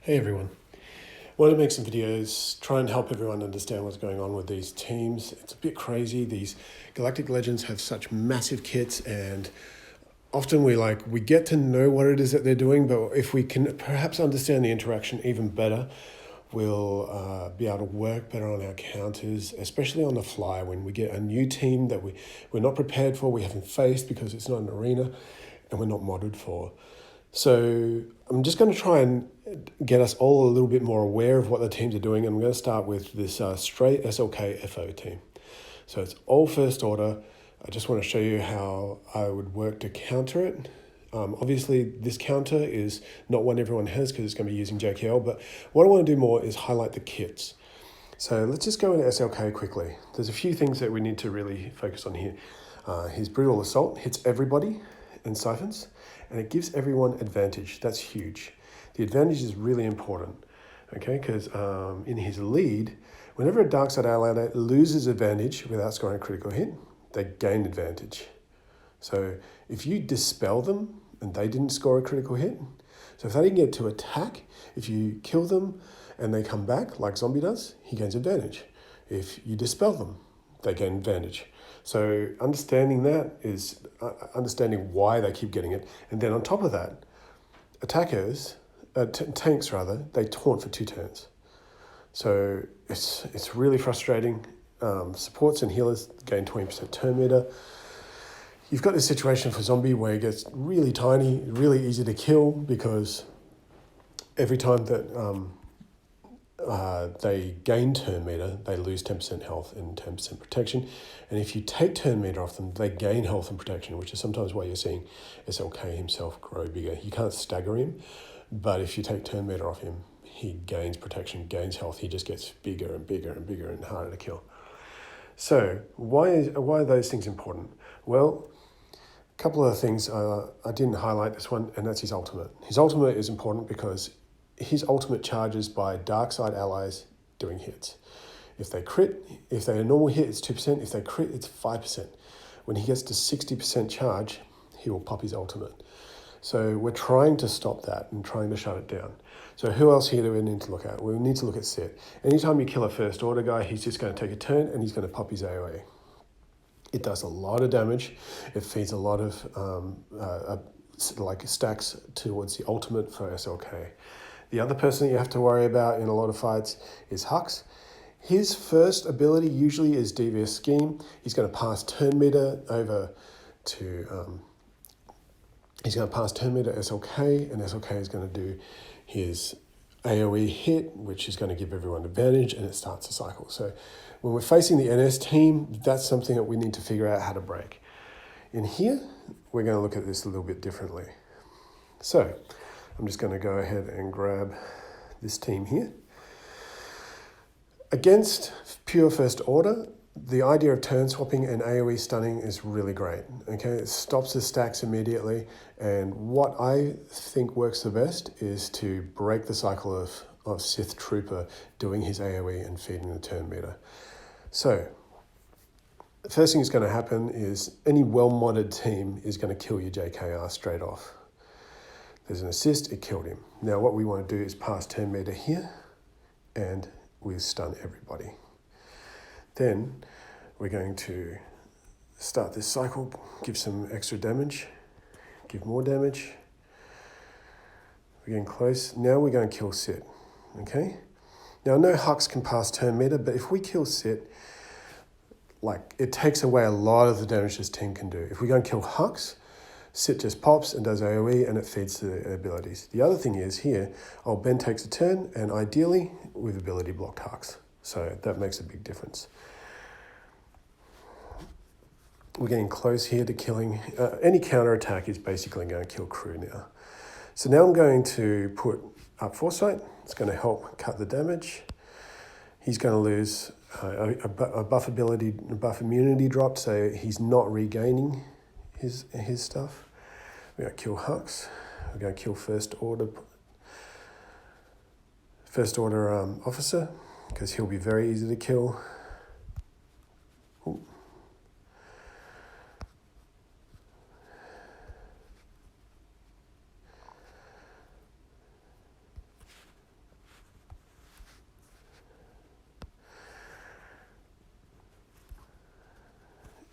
Hey everyone. Want to make some videos, try and help everyone understand what's going on with these teams. It's a bit crazy. These Galactic Legends have such massive kits, and often we get to know what it is that they're doing, but if we can perhaps understand the interaction even better, we'll be able to work better on our counters, especially on the fly when we get a new team that we're not prepared for, we haven't faced because it's not an arena, and we're not modded for. So I'm just going to try and get us all a little bit more aware of what the teams are doing. And I'm going to start with this straight SLK FO team. So it's all first order. I just want to show you how I would work to counter it. Obviously, this counter is not one everyone has because it's going to be using JKL. But what I want to do more is highlight the kits. So let's just go into SLK quickly. There's a few things that we need to really focus on here. His Brutal Assault hits everybody and siphons, and it gives everyone advantage. That's huge. The advantage is really important, okay? Because in his lead, whenever a dark side ally loses advantage without scoring a critical hit, they gain advantage. So if you dispel them and they didn't score a critical hit, so if they didn't get to attack, if you kill them and they come back like Zombie does, he gains advantage. If you dispel them, they gain advantage. So understanding that is understanding why they keep getting it. And then on top of that, attackers, tanks rather, they taunt for 2 turns. So it's really frustrating. Supports and healers gain 20% turn meter. You've got this situation for Zombie where it gets really tiny, really easy to kill because every time that they gain turn meter, they lose 10% health and 10% protection. And if you take turn meter off them, they gain health and protection, which is sometimes why you're seeing SLK himself grow bigger. You can't stagger him, but if you take turn meter off him, he gains protection, gains health. He just gets bigger and bigger and bigger and harder to kill. So why are those things important? Well, a couple of things. I didn't highlight this one, and that's his ultimate. His ultimate is important because his ultimate charges by dark side allies doing hits. If they crit, if they a normal hit, it's 2%. If they crit, it's 5%. When he gets to 60% charge, he will pop his ultimate. So we're trying to stop that and trying to shut it down. So who else here do we need to look at? We need to look at Set. Anytime you kill a first order guy, he's just going to take a turn and he's going to pop his AoE. It does a lot of damage. It feeds a lot of stacks towards the ultimate for SLK. The other person that you have to worry about in a lot of fights is Hux. His first ability usually is Devious Scheme. He's going to pass turn meter over to SLK, and SLK is going to do his AoE hit, which is going to give everyone advantage, and it starts a cycle. So when we're facing the NS team, that's something that we need to figure out how to break. In here, we're going to look at this a little bit differently. So I'm just going to go ahead and grab this team here. Against pure first order, the idea of turn swapping and AoE stunning is really great. Okay, it stops the stacks immediately, and what I think works the best is to break the cycle of Sith Trooper doing his AoE and feeding the turn meter. So the first thing that's going to happen is any well-modded team is going to kill your JKR straight off. There's an assist, it killed him. Now what we want to do is pass turn meter here, and we stun everybody. Then we're going to start this cycle, give some extra damage, give more damage. We're getting close. Now we're going to kill Sit, okay? Now I know Hux can pass turn meter, but if we kill Sit, it takes away a lot of the damage this team can do. If we go and kill Hux, Sit just pops and does AoE and it feeds the abilities. The other thing is here, Ben takes a turn, and ideally with ability block Hux. So that makes a big difference. We're getting close here to killing. Any counter attack is basically going to kill crew now. So now I'm going to put up Foresight. It's going to help cut the damage. He's going to lose a buff ability, a buff immunity drop, so he's not regaining his stuff. We're going to kill Hux. We're going to kill first order officer, because he'll be very easy to kill. Ooh.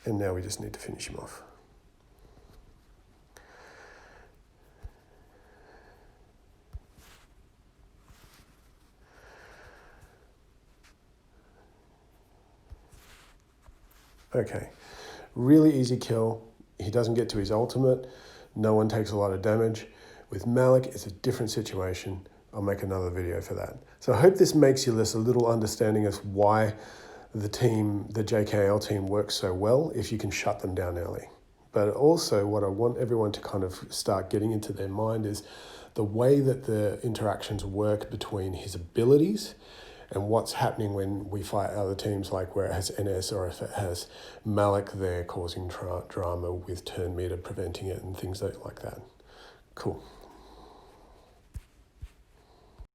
And now we just need to finish him off. Okay, really easy kill. He doesn't get to his ultimate. No one takes a lot of damage. With Malik, it's a different situation. I'll make another video for that. So I hope this makes you a little understanding of why the JKL team works so well if you can shut them down early. But also what I want everyone to kind of start getting into their mind is the way that the interactions work between his abilities and what's happening when we fight other teams, like where it has NS or if it has Malik there causing drama with turn meter, preventing it and things like that. Cool.